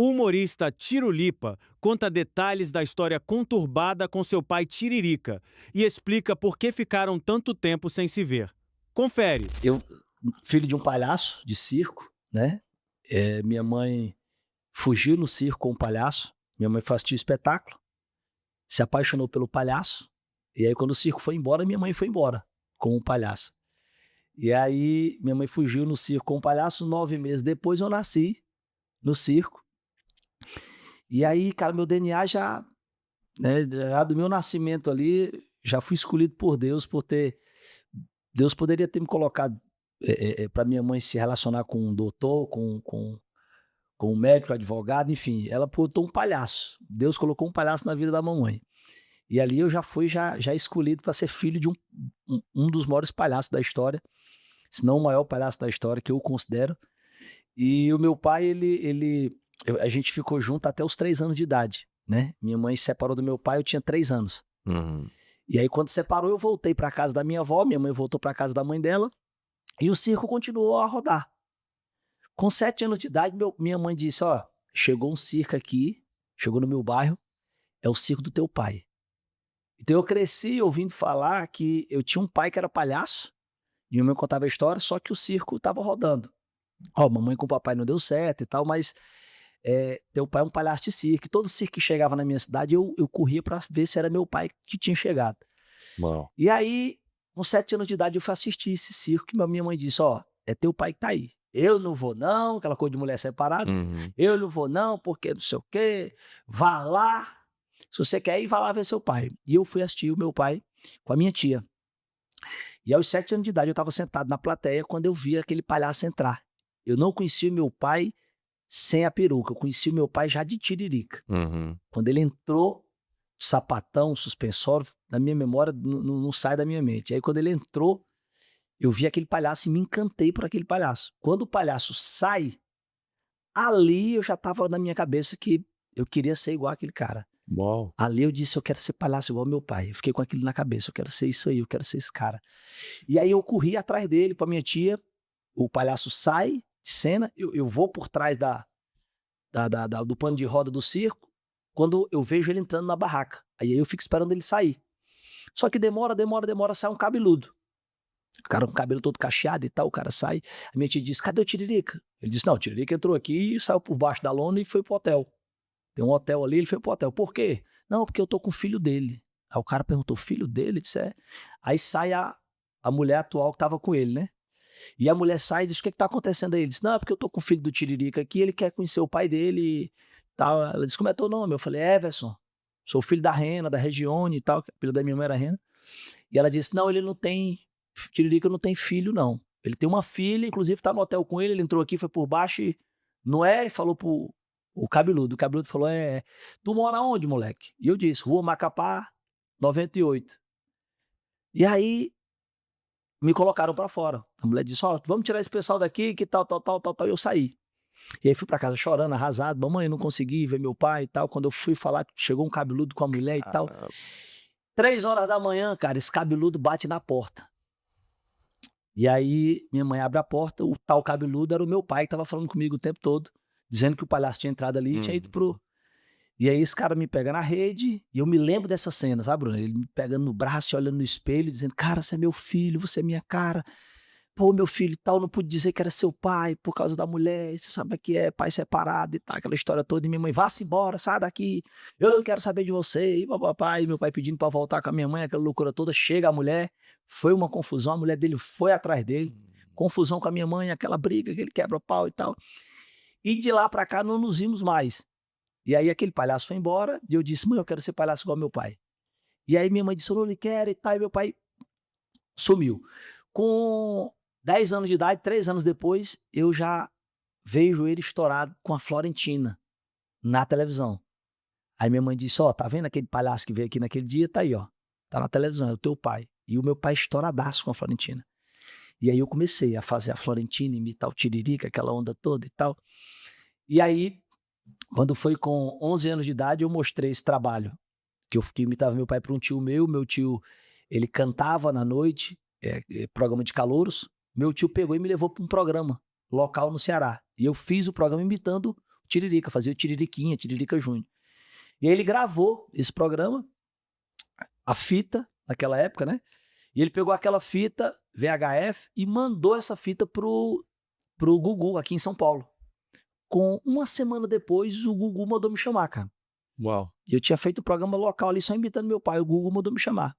O humorista Tirulipa conta detalhes da história conturbada com seu pai Tiririca e explica por que ficaram tanto tempo sem se ver. Confere. Eu, filho de um palhaço de circo, né? Minha mãe fugiu no circo com um palhaço. Minha mãe foi assistir o espetáculo, se apaixonou pelo palhaço. E aí, quando o circo foi embora, minha mãe foi embora com o palhaço. E aí, minha mãe fugiu no circo com o palhaço. 9 meses depois, eu nasci no circo. E aí, cara, meu DNA já, né, já do meu nascimento ali, já fui escolhido por Deus por ter. Deus poderia ter me colocado para minha mãe se relacionar com um doutor, com um médico, advogado, enfim. Ela botou um palhaço. Deus colocou um palhaço na vida da mamãe. E ali eu já fui já escolhido para ser filho de um dos maiores palhaços da história, se não o maior palhaço da história, que eu considero. E o meu pai, a gente ficou junto até os 3 anos de idade, né? Minha mãe se separou do meu pai, eu tinha 3 anos. Uhum. E aí, quando separou, eu voltei para casa da minha avó, minha mãe voltou para casa da mãe dela, e o circo continuou a rodar. Com 7 anos de idade, minha mãe disse, ó, chegou um circo aqui, chegou no meu bairro, é o circo do teu pai. Então eu cresci ouvindo falar que eu tinha um pai que era palhaço, e minha mãe contava a história, só que o circo estava rodando. Ó, mamãe com o papai não deu certo e tal, mas teu pai é um palhaço de circo. Todo circo que chegava na minha cidade, eu corria para ver se era meu pai que tinha chegado. Bom. E aí, com 7 anos de idade, eu fui assistir esse circo, que minha mãe disse, ó, é teu pai que tá aí. Eu não vou não, aquela coisa de mulher separada. Uhum. Eu não vou não, porque não sei o quê. Vá lá. Se você quer ir, vá lá ver seu pai. E eu fui assistir o meu pai com a minha tia. E aos 7 anos de idade, eu estava sentado na plateia quando eu vi aquele palhaço entrar. Eu não conhecia o meu pai sem a peruca. Eu conheci o meu pai já de Tiririca. Uhum. Quando ele entrou, sapatão, suspensório, na minha memória, não sai da minha mente. Aí quando ele entrou, eu vi aquele palhaço e me encantei por aquele palhaço. Quando o palhaço sai, ali eu já estava na minha cabeça que eu queria ser igual aquele cara. Bom. Ali eu disse, eu quero ser palhaço igual meu pai. Eu fiquei com aquilo na cabeça, eu quero ser isso aí, eu quero ser esse cara. E aí eu corri atrás dele pra minha tia, o palhaço sai de cena, eu vou por trás do pano de roda do circo, quando eu vejo ele entrando na barraca. Aí eu fico esperando ele sair. Só que demora, sai um cabeludo. O cara com o cabelo todo cacheado e tal, o cara sai. A minha tia diz, cadê o Tiririca? Ele disse, não, o Tiririca entrou aqui e saiu por baixo da lona e foi pro hotel. Tem um hotel ali, ele foi pro hotel. Por quê? Não, porque eu tô com o filho dele. Aí o cara perguntou, filho dele? Ele disse, é. Aí sai a mulher atual que tava com ele, né? E a mulher sai e diz, o que tá acontecendo aí? Ele disse, não, é porque eu tô com o filho do Tiririca aqui, ele quer conhecer o pai dele e tal. Ela disse, como é teu nome? Eu falei, Everson, sou filho da Rena, da Regione e tal, que a filha da minha mãe era Rena. E ela disse, não, ele não tem, Tiririca não tem filho, não. Ele tem uma filha, inclusive tá no hotel com ele entrou aqui, foi por baixo e não é, e falou pro o cabeludo. O cabeludo falou, tu mora onde, moleque? E eu disse, Rua Macapá, 98. E aí, me colocaram pra fora. A mulher disse, ó, vamos tirar esse pessoal daqui, que tal. E eu saí. E aí fui pra casa chorando, arrasado. Mamãe, não consegui ver meu pai e tal. Quando eu fui falar, chegou um cabeludo com a mulher e tal. 3 horas da manhã, cara, esse cabeludo bate na porta. E aí, minha mãe abre a porta, o tal cabeludo era o meu pai que tava falando comigo o tempo todo, dizendo que o palhaço tinha entrado ali e tinha ido pro... E aí esse cara me pega na rede, e eu me lembro dessa cena, sabe, Bruno? Ele me pegando no braço e olhando no espelho, dizendo, cara, você é meu filho, você é minha cara. Pô, meu filho e tal, não pude dizer que era seu pai por causa da mulher, você sabe o que é, pai separado e tal, aquela história toda. E minha mãe, vá-se embora, sai daqui, eu não quero saber de você. E papai, meu pai pedindo pra voltar com a minha mãe, aquela loucura toda. Chega a mulher, foi uma confusão, a mulher dele foi atrás dele, confusão com a minha mãe, aquela briga, aquele quebra-pau e tal. E de lá pra cá não nos vimos mais. E aí aquele palhaço foi embora, e eu disse, mãe, eu quero ser palhaço igual meu pai. E aí minha mãe disse, eu não lhe quero e tal, e meu pai sumiu. Com 10 anos de idade, 3 anos depois, eu já vejo ele estourado com a Florentina na televisão. Aí minha mãe disse, ó, tá vendo aquele palhaço que veio aqui naquele dia? Tá aí, ó, tá na televisão, é o teu pai. E o meu pai estouradaço com a Florentina. E aí eu comecei a fazer a Florentina, imitar o Tiririca, aquela onda toda e tal. E aí, quando foi com 11 anos de idade, eu mostrei esse trabalho, que eu imitava meu pai para um tio meu tio, ele cantava na noite, programa de calouros. Meu tio pegou e me levou para um programa local no Ceará. E eu fiz o programa imitando o Tiririca, fazia o Tiririquinha, Tiririca Júnior. E aí ele gravou esse programa, a fita, naquela época, né? E ele pegou aquela fita VHF e mandou essa fita pro Gugu, aqui em São Paulo. Com uma semana depois, o Gugu mandou me chamar, cara. Uau. E eu tinha feito um programa local ali só imitando meu pai. O Gugu mandou me chamar.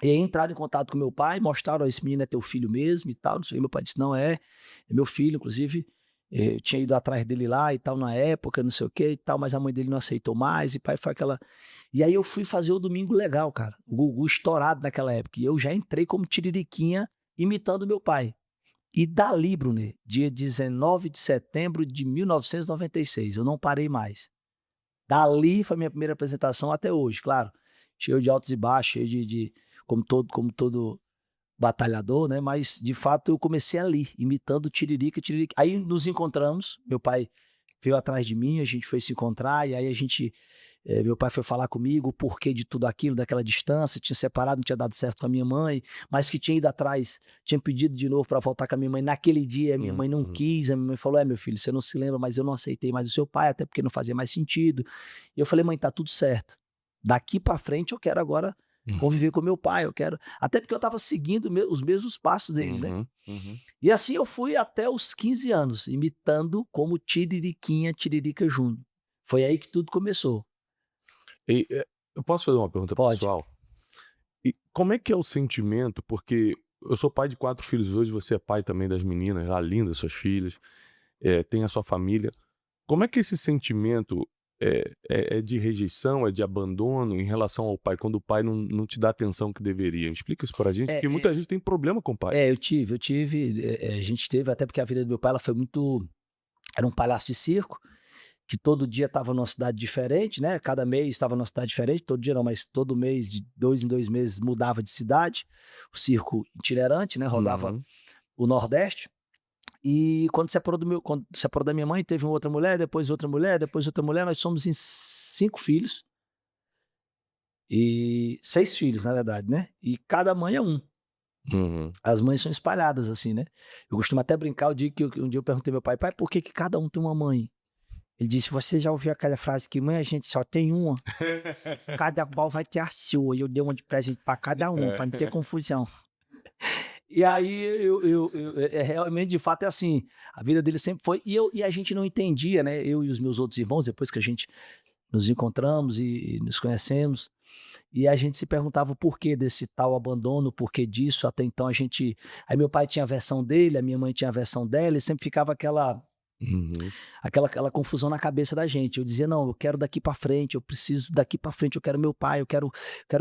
E aí entraram em contato com meu pai, mostraram, ó, esse menino é teu filho mesmo e tal, não sei o que. Meu pai disse, não, é meu filho, inclusive, eu tinha ido atrás dele lá e tal, na época, não sei o que e tal, mas a mãe dele não aceitou mais, e pai foi aquela... E aí eu fui fazer o Domingo Legal, cara, o Gugu estourado naquela época, e eu já entrei como Tiririquinha, imitando meu pai. E dali, Brunet, dia 19 de setembro de 1996, eu não parei mais. Dali foi a minha primeira apresentação até hoje, claro, cheio de altos e baixos, cheio de como todo batalhador, né? Mas, de fato, eu comecei ali, imitando o Tiririca. Aí nos encontramos, meu pai veio atrás de mim, a gente foi se encontrar, e aí meu pai foi falar comigo o porquê de tudo aquilo, daquela distância, tinha separado, não tinha dado certo com a minha mãe, mas que tinha ido atrás, tinha pedido de novo para voltar com a minha mãe naquele dia, a minha mãe não quis, a minha mãe falou, meu filho, você não se lembra, mas eu não aceitei mais o seu pai, até porque não fazia mais sentido. E eu falei, mãe, tá tudo certo. Daqui para frente eu quero agora conviver com meu pai, eu quero... Até porque eu estava seguindo os mesmos passos dele, né? E assim eu fui até os 15 anos, imitando como Tiririquinha, Tiririca Júnior. Foi aí que tudo começou. E, eu posso fazer uma pergunta pessoal? E como é que é o sentimento? Porque eu sou pai de 4 filhos hoje, você é pai também das meninas, lá lindas, suas filhas, tem a sua família. Como é que esse sentimento é de rejeição, é de abandono em relação ao pai, quando o pai não te dá a atenção que deveria? Explica isso pra gente, porque muita gente tem problema com o pai. Eu tive, a gente teve, até porque a vida do meu pai ela foi muito... Era um palhaço de circo, que todo dia estava numa cidade diferente, né? Cada mês estava numa cidade diferente, todo dia não, mas todo mês, de 2 em 2 meses, mudava de cidade. O circo itinerante, né? Rodava o Nordeste. E quando separou da minha mãe, teve uma outra mulher, depois outra mulher, depois outra mulher. Nós somos em 5 filhos. E 6 filhos, na verdade, né? E cada mãe é um. As mães são espalhadas, assim, né? Eu costumo até brincar, um dia eu perguntei ao meu pai, por que cada um tem uma mãe? Ele disse, você já ouviu aquela frase que mãe, a gente só tem uma? Cada qual vai ter a sua. E eu dei uma de presente para cada um, para não ter confusão. E aí, realmente, de fato, é assim. A vida dele sempre foi... E a gente não entendia, né? Eu e os meus outros irmãos, depois que a gente nos encontramos e nos conhecemos, e a gente se perguntava o porquê desse tal abandono, o porquê disso. Até então, a gente... Aí meu pai tinha a versão dele, a minha mãe tinha a versão dela, e sempre ficava aquela confusão na cabeça da gente. Eu dizia, não, eu quero daqui pra frente, eu preciso daqui pra frente, eu quero meu pai, eu quero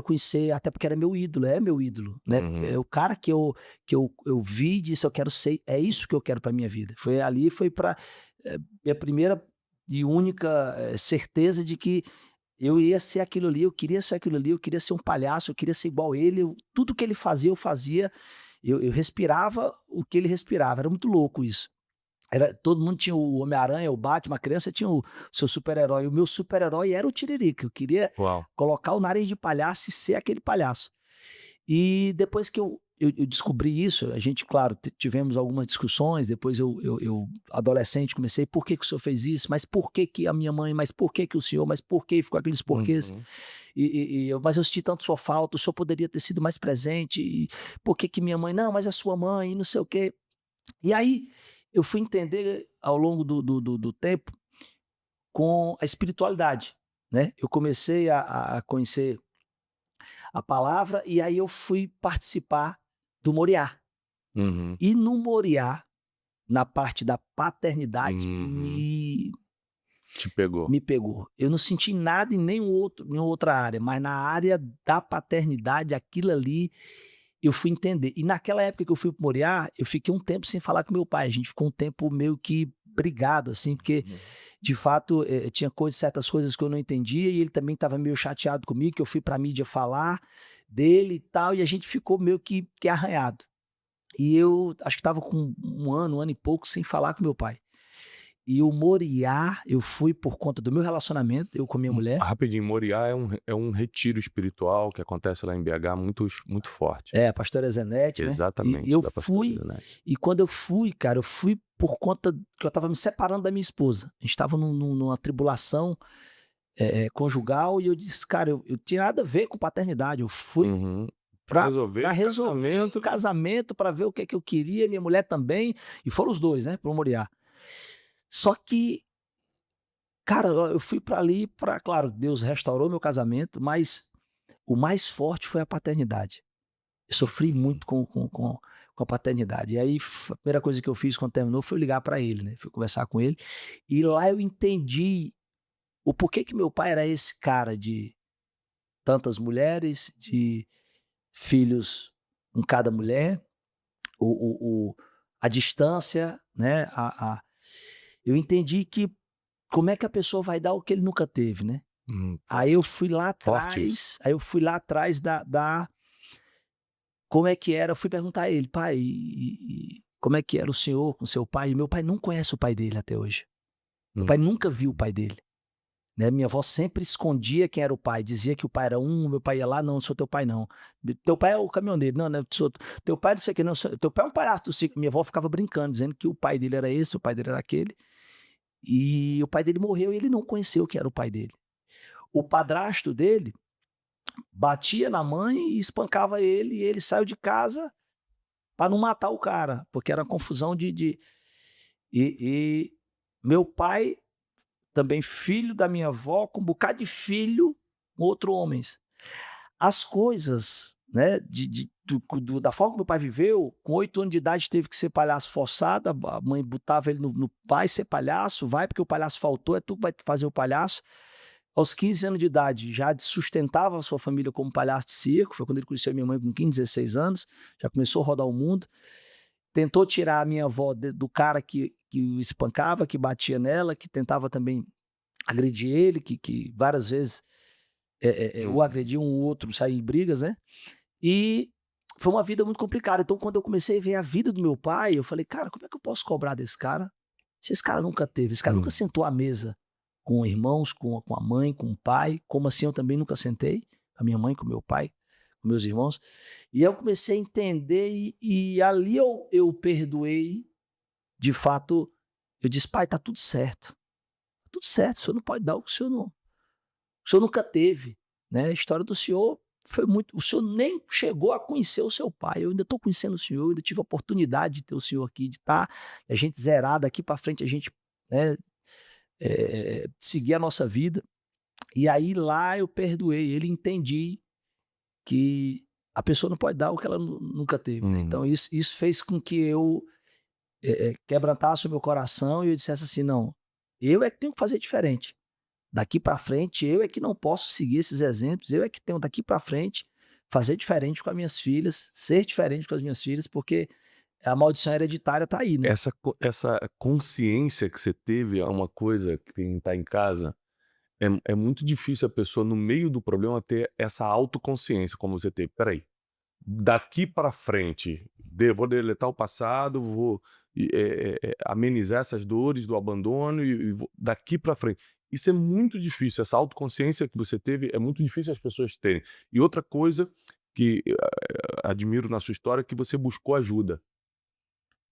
conhecer, até porque era meu ídolo, é meu ídolo, né? É o cara que eu vi e disse, eu quero ser, é isso que eu quero pra minha vida. Foi pra minha primeira e única certeza de que eu ia ser aquilo ali, eu queria ser aquilo ali, eu queria ser um palhaço, eu queria ser igual ele, tudo que ele fazia, eu fazia, eu respirava o que ele respirava, era muito louco isso. Todo mundo tinha o Homem-Aranha, o Batman, a criança tinha o seu super-herói. O meu super-herói era o Tiririca. Eu queria colocar o nariz de palhaço e ser aquele palhaço. E depois que eu descobri isso, a gente, claro, tivemos algumas discussões. Depois eu adolescente, comecei, por que o senhor fez isso? Mas por que a minha mãe? Mas por que o senhor? Mas por que? Ficou aqueles porquês. Mas eu senti tanto sua falta, o senhor poderia ter sido mais presente. E por que minha mãe? Não, mas é sua mãe, e não sei o quê. E aí... eu fui entender ao longo do tempo com a espiritualidade, né? Eu comecei a conhecer a palavra e aí eu fui participar do Moriá. E no Moriá, na parte da paternidade, me pegou. Eu não senti nada em nenhuma outra área, mas na área da paternidade, aquilo ali... eu fui entender. E naquela época que eu fui pro Moriá, eu fiquei um tempo sem falar com meu pai. A gente ficou um tempo meio que brigado, assim, porque, de fato, tinha certas coisas que eu não entendia e ele também estava meio chateado comigo, que eu fui pra mídia falar dele e tal, e a gente ficou meio que arranhado. E eu acho que estava com um ano e pouco sem falar com meu pai. E o Moriá, eu fui por conta do meu relacionamento, eu com minha mulher. Rapidinho, Moriá é um retiro espiritual que acontece lá em BH muito forte. A pastora Zenete, né? Exatamente, E eu da pastora fui, Zenete. e quando eu fui, cara, eu fui por conta que eu tava me separando da minha esposa. A gente tava numa tribulação conjugal, e eu disse, cara, eu tinha nada a ver com paternidade. Eu fui pra resolver o casamento, pra ver o que eu queria, minha mulher também, e foram os dois, né, pro Moriá. Só que, cara, eu fui pra ali, claro, Deus restaurou meu casamento, mas o mais forte foi a paternidade. Eu sofri muito com a paternidade. E aí, a primeira coisa que eu fiz quando terminou foi ligar pra ele, né? Fui conversar com ele. E lá eu entendi o porquê que meu pai era esse cara de tantas mulheres, de filhos com cada mulher, a distância, né? Eu entendi que como é que a pessoa vai dar o que ele nunca teve, né? Aí eu fui lá atrás, como é que era. Eu fui perguntar a ele, pai, como é que era o senhor com seu pai? E meu pai não conhece o pai dele até hoje. Meu pai nunca viu o pai dele. Né? Minha avó sempre escondia quem era o pai, dizia que o pai era meu pai ia lá, não sou teu pai não. Teu pai é o caminhoneiro, não, teu pai não sei o que, não, teu pai é um palhaço do circo. Minha avó ficava brincando, dizendo que o pai dele era esse, o pai dele era aquele. E o pai dele morreu e ele não conheceu quem era o pai dele. O padrasto dele batia na mãe e espancava ele, e ele saiu de casa para não matar o cara, porque era uma confusão E meu pai, também filho da minha avó, com um bocado de filho com outros homens. As coisas, né, da forma que meu pai viveu, com 8 anos de idade teve que ser palhaço forçado, a mãe botava ele no vai ser palhaço, vai porque o palhaço faltou, é tu que vai fazer o palhaço. Aos 15 anos de idade, já sustentava a sua família como palhaço de circo. Foi quando ele conheceu minha mãe com 15, 16 anos. Já começou a rodar o mundo. Tentou tirar a minha avó do cara que o espancava, que batia nela, que tentava também agredir ele, que várias vezes o agrediu, um outro, saía em brigas, né? E foi uma vida muito complicada. Então, quando eu comecei a ver a vida do meu pai, eu falei, cara, como é que eu posso cobrar desse cara se esse cara nunca teve? Esse cara nunca sentou à mesa com irmãos, com a mãe, com o pai, como assim eu também nunca sentei, com a minha mãe, com o meu pai, com meus irmãos. E eu comecei a entender, e ali eu perdoei, de fato. Eu disse, pai, tá tudo certo. Tá tudo certo, o senhor não pode dar o que o senhor nunca teve. Né? A história do senhor foi muito... O senhor nem chegou a conhecer o seu pai. Eu ainda estou conhecendo o senhor, ainda tive a oportunidade de ter o senhor aqui, de estar a gente zerado daqui para frente, a gente... né, seguir a nossa vida. E aí lá eu perdoei ele, entendi que a pessoa não pode dar o que ela nunca teve. Então isso fez com que eu quebrantasse o meu coração e eu dissesse assim, não, eu é que tenho que fazer diferente. Daqui para frente eu é que não posso seguir esses exemplos, eu é que tenho daqui para frente fazer diferente com as minhas filhas, ser diferente com as minhas filhas, porque a maldição hereditária tá aí, né? Essa consciência que você teve é uma coisa que quem tá em casa, é muito difícil a pessoa, no meio do problema, ter essa autoconsciência, como você teve. Peraí, daqui para frente, vou deletar o passado, vou amenizar essas dores do abandono e daqui para frente. Isso é muito difícil, essa autoconsciência que você teve, é muito difícil as pessoas terem. E outra coisa que admiro na sua história é que você buscou ajuda.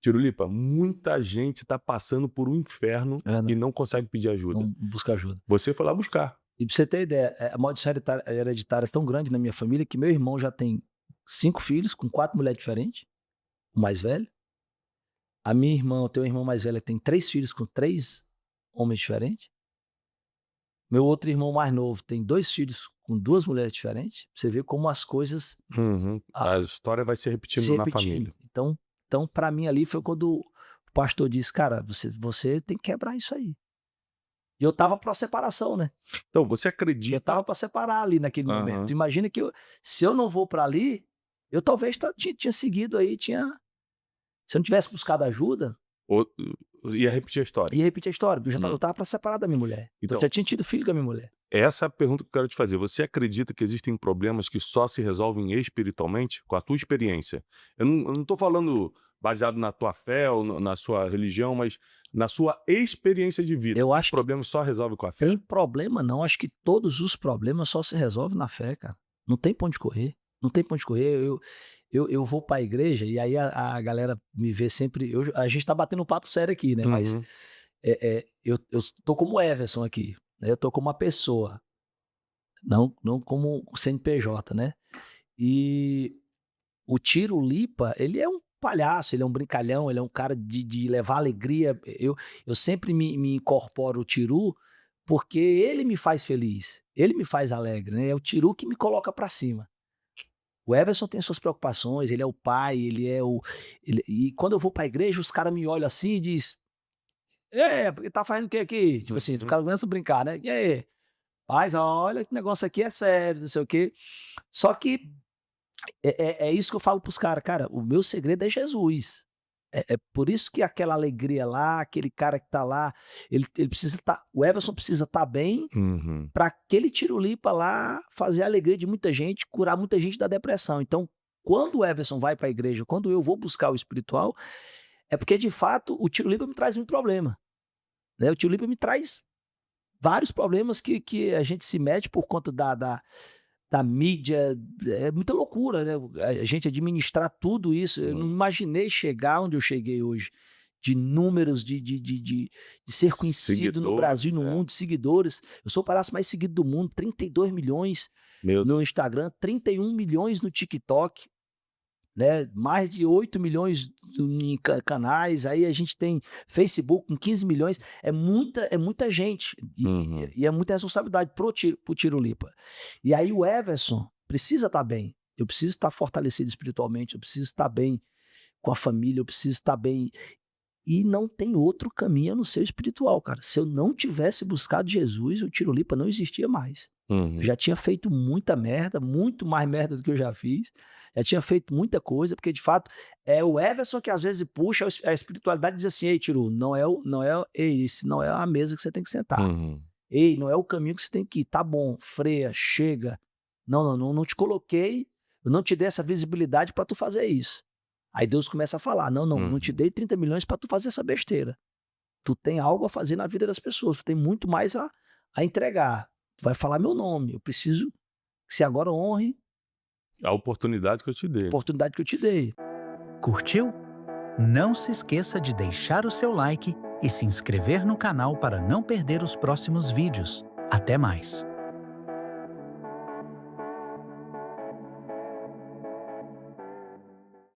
Tirulipa, muita gente está passando por um inferno e não consegue pedir ajuda. Não busca ajuda. Você foi lá buscar. E pra você ter ideia, a maldição hereditária é tão grande na minha família que meu irmão já tem 5 filhos com 4 mulheres diferentes, o mais velho. A minha irmã, o teu irmão mais velho, tem 3 filhos com 3 homens diferentes. Meu outro irmão mais novo tem 2 filhos com 2 mulheres diferentes. Você vê como as coisas... A história vai se repetindo na família. Então, para mim ali foi quando o pastor disse, cara, você tem que quebrar isso aí. E eu tava para separação, né? Então, você acredita... Eu tava para separar ali naquele momento. Imagina que se eu não vou para ali, eu talvez tinha seguido aí, se eu não tivesse buscado ajuda... Ia repetir a história. Ia repetir a história, porque eu tava para separar da minha mulher. Então, eu já tinha tido filho com a minha mulher. Essa é a pergunta que eu quero te fazer. Você acredita que existem problemas que só se resolvem espiritualmente? Com a tua experiência. Eu não tô falando baseado na tua fé ou na sua religião, mas Na sua experiência de vida, Eu acho o problema só resolve com a fé? Tem problema não, acho que todos os problemas só se resolvem na fé, cara. Não tem pra onde correr, não tem pra onde correr. Eu vou pra igreja e aí a galera me vê sempre... a gente tá batendo um papo sério aqui, né? Mas eu tô como Everson aqui, né? Eu tô como uma pessoa, não como CNPJ, né? E o Tiro Lipa, ele é um palhaço, ele é um brincalhão, ele é um cara de levar alegria. Eu sempre me incorporo o Tiru porque ele me faz feliz, ele me faz alegre, né? É o Tiru que me coloca pra cima. O Everson tem suas preocupações, ele é o pai, e quando eu vou pra igreja, os caras me olham assim e diz: porque tá fazendo o que aqui? Tipo assim, o cara começa a brincar, né? E aí? Mas olha que negócio aqui é sério, não sei o quê. Só que é isso que eu falo pros caras, cara, o meu segredo é Jesus. É por isso que aquela alegria lá, aquele cara que tá lá, ele precisa estar, o Everson precisa estar bem para aquele Tirulipa lá fazer a alegria de muita gente, curar muita gente da depressão. Então, quando o Everson vai para a igreja, quando eu vou buscar o espiritual, é porque de fato o Tirulipa me traz muito problema, né? O Tirulipa me traz vários problemas que a gente se mete por conta da mídia. É muita loucura, né? A gente administrar tudo isso. Eu não imaginei chegar onde eu cheguei hoje, de números, de ser conhecido no Brasil e no mundo, de seguidores. Eu sou o palhaço mais seguido do mundo, 32 milhões no Instagram, 31 milhões no TikTok, né? Mais de 8 milhões em canais. Aí a gente tem Facebook com 15 milhões. É muita gente. E é muita responsabilidade pro Tirulipa. E aí o Everson precisa estar bem. Eu preciso estar fortalecido espiritualmente. Eu preciso estar bem com a família. Eu preciso estar bem. E não tem outro caminho a não ser o espiritual, cara. Se eu não tivesse buscado Jesus, o Tirulipa não existia mais. Eu já tinha feito muita merda, muito mais merda do que eu já fiz. Já tinha feito muita coisa, porque de fato é o Everson que às vezes puxa a espiritualidade e diz assim: ei, Tiru, esse não é a mesa que você tem que sentar. Ei, não é o caminho que você tem que ir. Tá bom, freia, chega. Não te coloquei, eu não te dei essa visibilidade para tu fazer isso. Aí Deus começa a falar: não te dei 30 milhões para tu fazer essa besteira. Tu tem algo a fazer na vida das pessoas, tu tem muito mais a entregar. Tu vai falar meu nome, eu preciso que você agora honre a oportunidade que eu te dei. Curtiu? Não se esqueça de deixar o seu like e se inscrever no canal para não perder os próximos vídeos. Até mais!